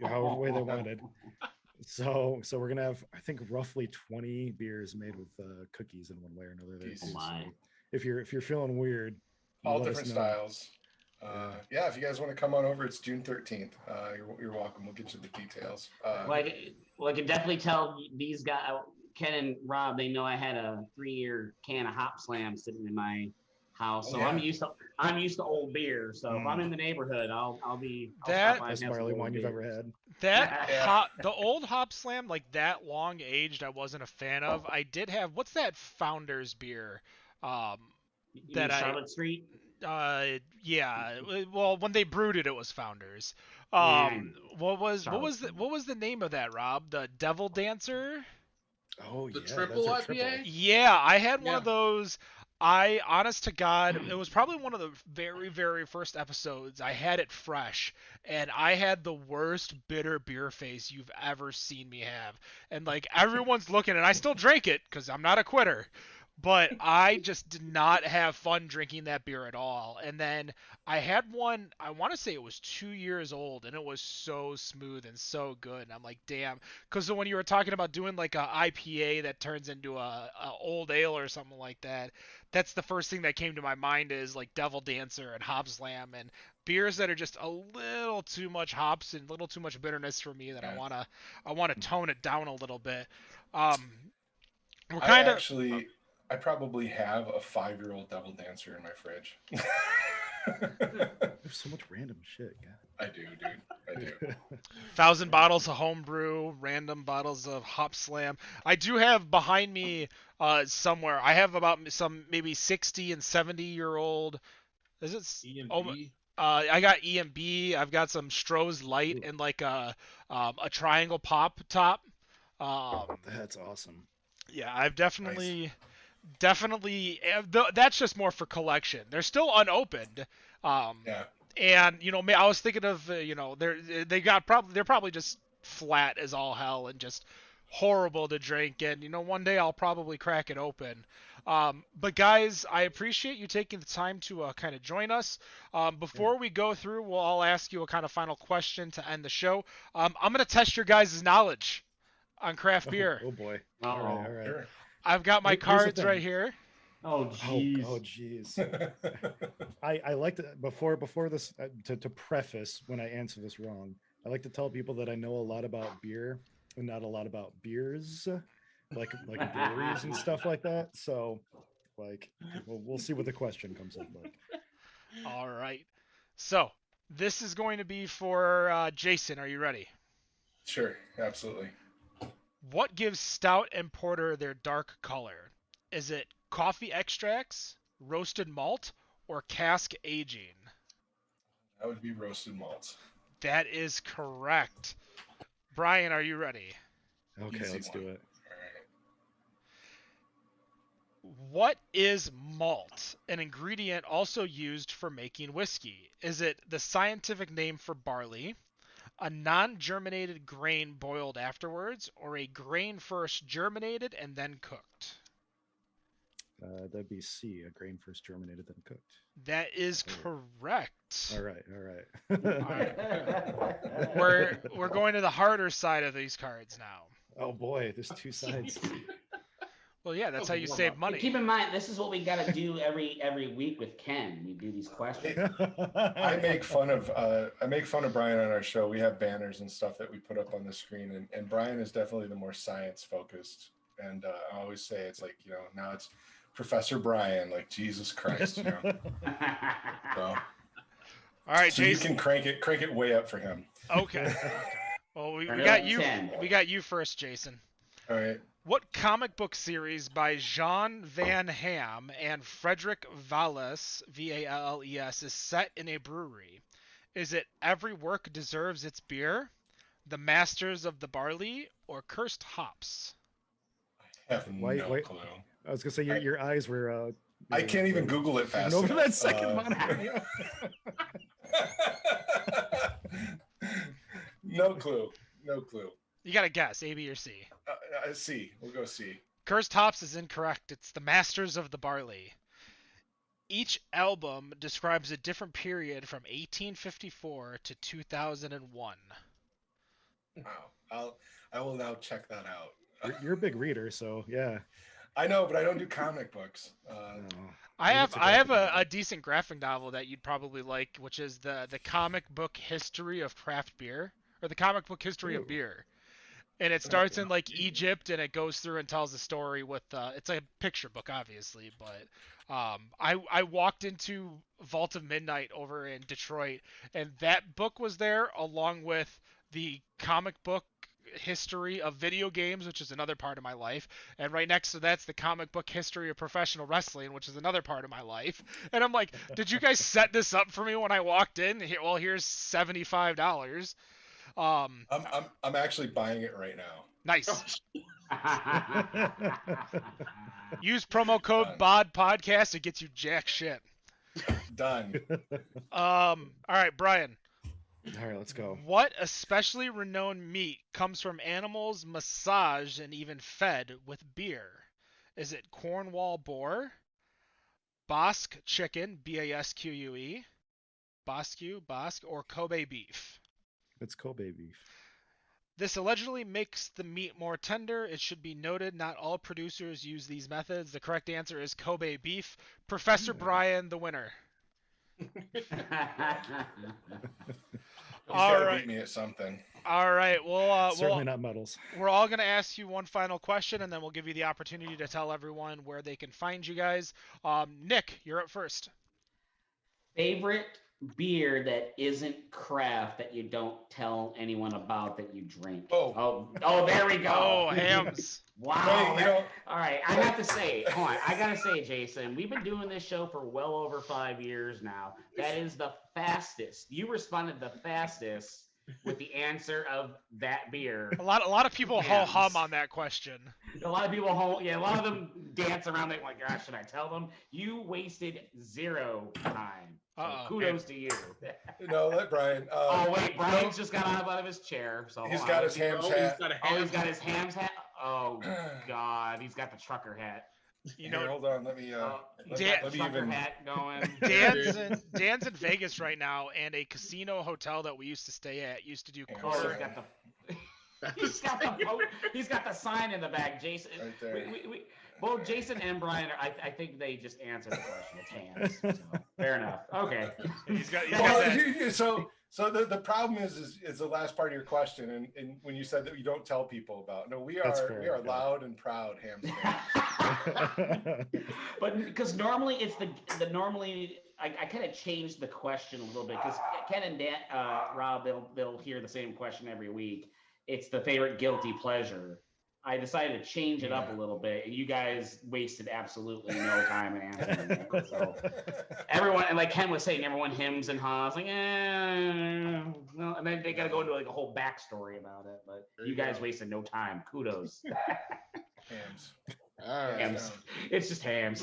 however way they wanted. So we're gonna have, I think, roughly 20 beers made with cookies in one way or another. So if you're feeling weird, all different styles. Yeah, if you guys want to come on over, it's June 13th. You're welcome. We'll get you the details. I can definitely tell these guys, Ken and Rob, they know I had a 3-year can of Hop Slam sitting in my house, so I'm used to old beer. So if I'm in the neighborhood, I'll best barley wine you've ever had. The old Hop Slam, like that long aged, I wasn't a fan of. I did have, what's that Founders beer? Charlotte Street. Yeah. Well, when they brewed it, it was Founders. What was the name of that, Rob? The Devil Dancer. Oh, the triple IPA. Yeah, I had one of those. Honest to God, it was probably one of the very, very first episodes. I had it fresh, and I had the worst bitter beer face you've ever seen me have. And like everyone's looking, and I still drank it because I'm not a quitter. but I just did not have fun drinking that beer at all. And then I had one, I want to say it was 2 years old, and it was so smooth and so good. And I'm like, damn. Because when you were talking about doing like a IPA that turns into a old ale or something like that, that's the first thing that came to my mind is like Devil Dancer and Hop Slam and beers that are just a little too much hops and a little too much bitterness for me that I wanna tone it down a little bit. Um, we're kind of I probably have a 5-year-old Devil Dancer in my fridge. There's so much random shit. Yeah. I do, dude. I do. 1,000 bottles of Homebrew, random bottles of Hop Slam. I do have behind me somewhere. I have about some maybe 60 and 70-year-old. Is it? EMB. I got EMB. I've got some Stroh's Light and like a triangle pop top. That's awesome. Yeah, I've definitely that's just more for collection. They're still unopened. Yeah. And I was thinking of they're probably just flat as all hell and just horrible to drink. And one day I'll probably crack it open. But guys, I appreciate you taking the time to kind of join us. Before we go through, I'll ask you a kind of final question to end the show. I'm gonna test your guys' knowledge on craft beer. Oh boy. Uh-oh. All right. Sure. I've got my Here's the cards thing. right here. Oh, jeez. Oh jeez. I like to before this to preface when I answer this wrong. I like to tell people that I know a lot about beer and not a lot about beers, like breweries and stuff like that. So, like, we'll see what the question comes up like. All right. So this is going to be for Jason. Are you ready? Sure, absolutely. What gives stout and porter their dark color? Is it coffee extracts, roasted malt, or cask aging? That would be roasted malts. That is correct. Brian, are you ready? Okay, Easy let's one. do it. What is malt, an ingredient also used for making whiskey? Is it the scientific name for barley, a non-germinated grain boiled afterwards, or a grain first germinated and then cooked? That'd be C, a grain first germinated then cooked. That is correct. All right. We're going to the harder side of these cards now. Oh boy, there's two sides. Well, yeah, that's how you save money. Keep in mind, this is what we got to do every week with Ken. We do these questions. I make fun of Brian on our show. We have banners and stuff that we put up on the screen, and Brian is definitely the more science focused. And I always say it's like now it's Professor Brian, like Jesus Christ. So, all right, so Jason. you can crank it way up for him. Okay. Well, we Turn it got up you. 10. We got you first, Jason. All right. What comic book series by Jean Van Ham and Frederick Valles, Valles, is set in a brewery? Is it Every Work Deserves Its Beer, The Masters of the Barley, or Cursed Hops? I have no clue. I was gonna say your eyes were. I can't even Google it fast Over enough. that second monitor. No clue. You got to guess, A, B, or C. C. We'll go C. Cursed Hops is incorrect. It's The Masters of the Barley. Each album describes a different period from 1854 to 2001. Wow. I will now check that out. You're a big reader, so yeah. I know, but I don't do comic books. I have a decent graphic novel that you'd probably like, which is the comic book history of craft beer, or the comic book history of beer. And it starts in like Egypt, and it goes through and tells the story with it's a picture book, obviously. But I walked into Vault of Midnight over in Detroit, and that book was there along with the comic book history of video games, which is another part of my life, and right next to that's the comic book history of professional wrestling, which is another part of my life. And I'm like, did you guys set this up for me when I walked in? Well, here's $75. I'm actually buying it right now. Nice. Use promo code BOD podcast. It gets you jack shit. Done. All right, Brian. All right, let's go. What especially renowned meat comes from animals massaged and even fed with beer? Is it Cornwall boar, Basque chicken, Basque, Basque, or Kobe beef? It's Kobe beef. This allegedly makes the meat more tender. It should be noted not all producers use these methods. The correct answer is Kobe beef. Professor Brian, the winner. He's All got to right. beat me at something. All right. Certainly not medals. We're all going to ask you one final question, and then we'll give you the opportunity to tell everyone where they can find you guys. Nick, you're up first. Favorite beer that isn't craft that you don't tell anyone about that you drink? Oh, there we go. Oh, hams. Wow. Well, all right. I have to say, hold on. I got to say, Jason, we've been doing this show for well over 5 years now. That is the fastest. You responded the fastest with the answer of that beer. A lot of people hum on that question. A lot of people a lot of them dance around it like, gosh, should I tell them? You wasted 0 time. So kudos to you. No, let Brian. Wait, Brian's just got out of his chair. So he's got his hams hat. He's got his hams hat. Oh God, he's got the trucker hat. Here, hold on. Let me. Let me even. Hat going. Dan's in Vegas right now, and a casino hotel that we used to stay at used to do. He's got the sign in the back, Jason. Right there. Well, Jason and Brian, I think they just answered the question. It's hands. So, fair enough. Okay. He's got So the problem is the last part of your question, and when you said that you don't tell people about. No, we are loud and proud hams fans. But because normally it's I kind of changed the question a little bit because Ken and Dan, Rob, they'll hear the same question every week. It's the favorite guilty pleasure. I decided to change it up a little bit, and you guys wasted absolutely no time in answering that. So everyone, and like Ken was saying, everyone hems and haws, like, well, and then they got to go into like a whole backstory about it. But you guys wasted no time. Kudos. Hams. Hams. It's just hams.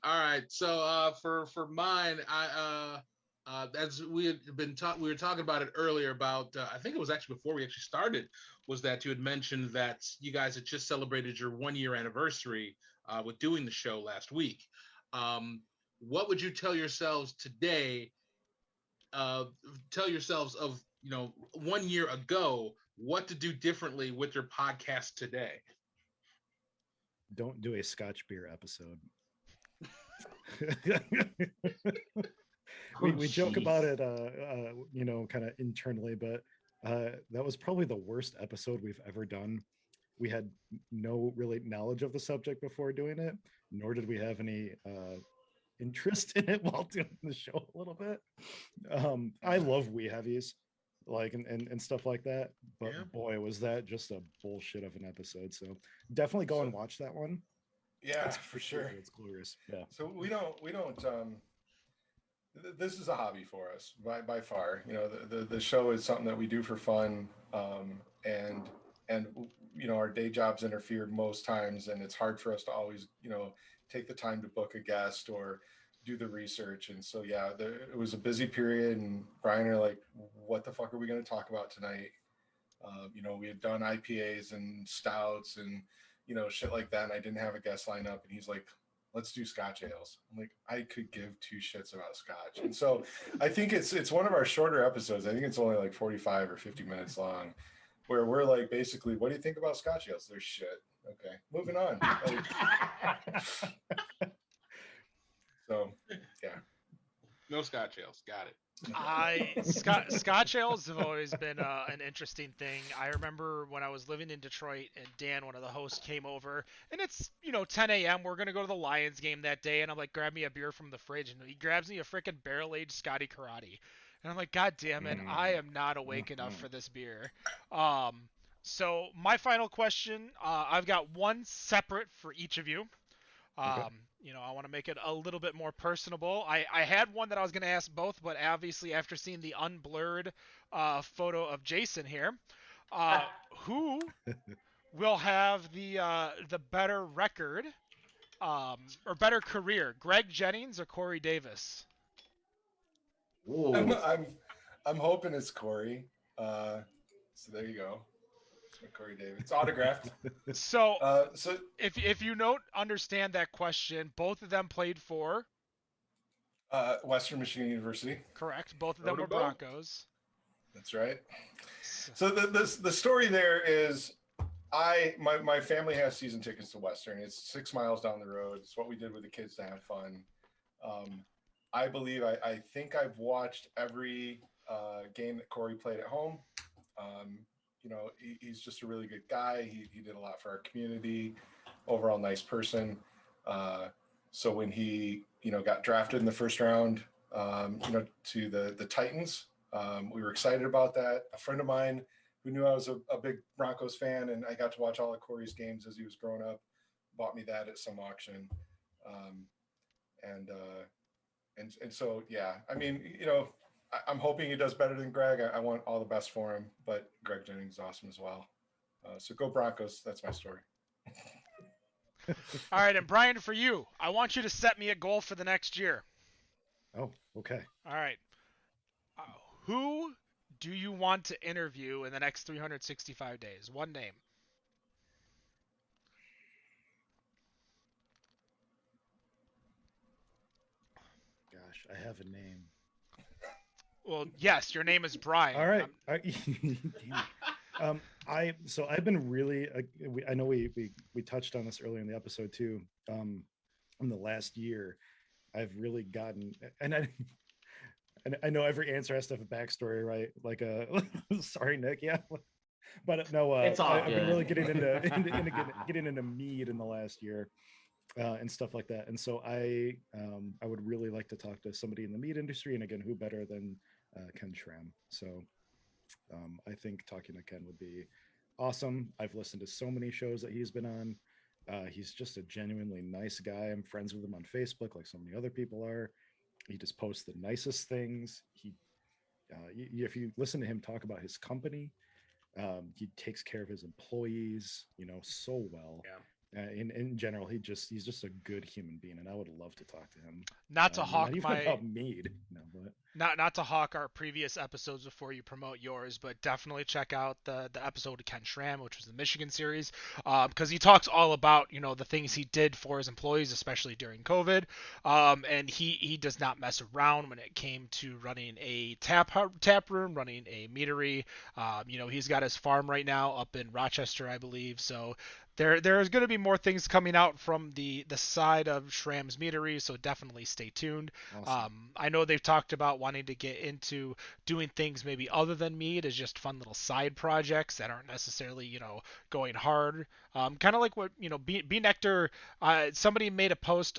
All right. So for mine, as we were talking about it earlier about I think it was actually before we actually started, was that you had mentioned that you guys had just celebrated your 1-year anniversary with doing the show last week. What would you tell yourselves today? Tell yourselves of 1 year ago what to do differently with your podcast today. Don't do a Scotch beer episode. We joke about it, kind of internally, but that was probably the worst episode we've ever done. We had no really knowledge of the subject before doing it, nor did we have any interest in it while doing the show a little bit. I love wee heavies, like and stuff like that, but boy, was that just a bullshit of an episode. So definitely go and watch that one. Yeah, for sure. It's glorious. Yeah. So we don't. This is a hobby for us by far. The show is something that we do for fun, and our day jobs interfere most times, and it's hard for us to always take the time to book a guest or do the research. And so it was a busy period, and Brian are like, what the fuck are we going to talk about tonight? We had done IPAs and stouts and shit like that, and I didn't have a guest lined up, and he's like, let's do Scotch ales. I'm like, I could give 2 shits about Scotch. And so I think it's one of our shorter episodes. I think it's only like 45 or 50 minutes long, where we're like, basically, what do you think about Scotch ales? They're shit. Okay, moving on. So, yeah. No Scotch ales. Got it. Scotch ales have always been an interesting thing. I remember when I was living in Detroit and Dan, one of the hosts, came over, and it's 10 a.m. We're gonna go to the Lions game that day, and I'm like, grab me a beer from the fridge, and he grabs me a freaking barrel-aged Scotty Karate, and I'm like, God damn it, I am not awake enough for this beer. So my final question, I've got one separate for each of you. Okay. I want to make it a little bit more personable. I had one that I was going to ask both, but obviously after seeing the unblurred photo of Jason here, who will have the better record or better career, Greg Jennings or Corey Davis? I'm hoping it's Corey. So there you go. Corey David. It's autographed. So So if you don't understand that question, both of them played for, Western Michigan University. correct? Both of them were Rotobo? Broncos. That's right. So the story there is my family has season tickets to Western. It's 6 miles down the road. It's what we did with the kids to have fun. I believe I think I've watched every game that Corey played at home. He's just a really good guy. He did a lot for our community. Overall, nice person. So when he got drafted in the first round, to the Titans, we were excited about that. A friend of mine who knew I was a big Broncos fan, and I got to watch all of Corey's games as he was growing up, bought me that at some auction. And so, yeah, I mean, I'm hoping he does better than Greg. I want all the best for him, but Greg Jennings is awesome as well. So go Broncos. That's my story. All right, and Brian, for you, I want you to set me a goal for the next year. Oh, okay. All right. Who do you want to interview in the next 365 days? One name. Gosh, I have a name. Well, yes, your name is Brian. All right. I've been really. I know we touched on this earlier in the episode too. In the last year, I've really gotten, and I know every answer has to have a backstory, right? Like sorry, Nick. Yeah. But no, It's all I've been good. really getting into mead in the last year. And stuff like that. And so I would really like to talk to somebody in the meat industry. And again, who better than Ken Schramm? So I think talking to Ken would be awesome. I've listened to so many shows that he's been on. He's just a genuinely nice guy. I'm friends with him on Facebook, like so many other people are. He just posts the nicest things. If you listen to him talk about his company, he takes care of his employees, so well. Yeah. In general, he's just a good human being, and I would love to talk to him. Not to hawk not even about mead, but not to hawk our previous episodes before you promote yours, but definitely check out the episode of Ken Schramm, which was the Michigan series, because he talks all about the things he did for his employees, especially during COVID, and he does not mess around when it came to running a tap room, running a meadery. He's got his farm right now up in Rochester, I believe, so. There's going to be more things coming out from the side of Schramm's Meadery, so definitely stay tuned. awesome. I know they've talked about wanting to get into doing things maybe other than mead as just fun little side projects that aren't necessarily going hard. Kind of like what Bee Nectar. Somebody made a post.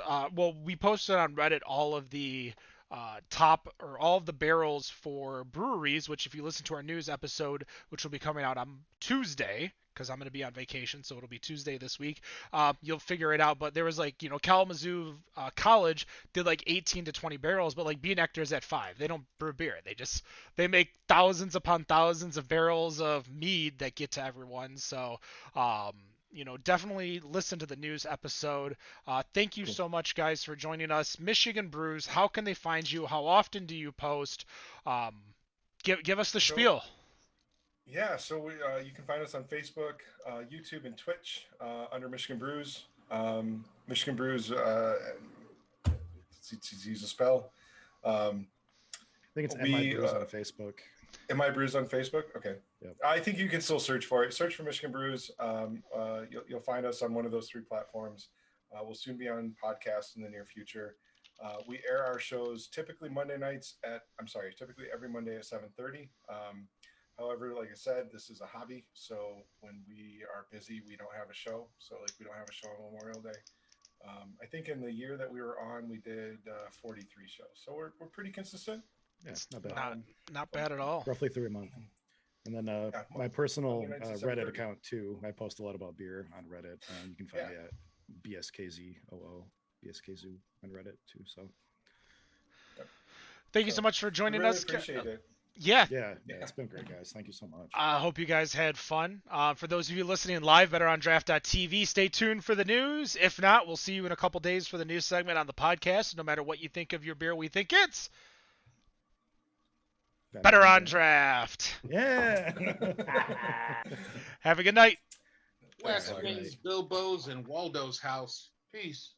We posted on Reddit all of the all of the barrels for breweries, which if you listen to our news episode, which will be coming out on Tuesday, because I'm going to be on vacation, so it'll be Tuesday this week. You'll figure it out. But there was Kalamazoo College did 18 to 20 barrels, but Bee Nectar's at 5. They don't brew beer. They make thousands upon thousands of barrels of mead that get to everyone. So definitely listen to the news episode. Thank you so much, guys, for joining us. Michigan Brews, how can they find you? How often do you post? Give us the spiel. Yeah, so you can find us on Facebook, YouTube, and Twitch under Michigan Brews. Michigan Brews, it's easy to spell. I think it's MI Brews on Facebook. MI Brews on Facebook? Okay. Yep. I think you can still search for it. Search for Michigan Brews. You'll find us on one of those 3 platforms. We'll soon be on podcasts in the near future. We air our shows typically every Monday at 7:30. However, like I said, this is a hobby. So when we are busy, we don't have a show. So we don't have a show on Memorial Day. I think in the year that we were on, we did 43 shows. So we're pretty consistent. Yeah, not bad. Not bad at all. Roughly 3 a month. And then my personal Reddit account too. I post a lot about beer on Reddit. You can find me at BSKZOO on Reddit too. So thank you so much for joining really us. Appreciate it. Yeah, it's been great, guys. Thank you so much. I hope you guys had fun. For those of you listening live, BetterOnDraft.tv, stay tuned for the news. If not, we'll see you in a couple days for the news segment on the podcast. No matter what you think of your beer, we think it's Better on draft. Yeah. Have a good night. Last Thanks, Wings, Bilbo's, and Waldo's house. Peace.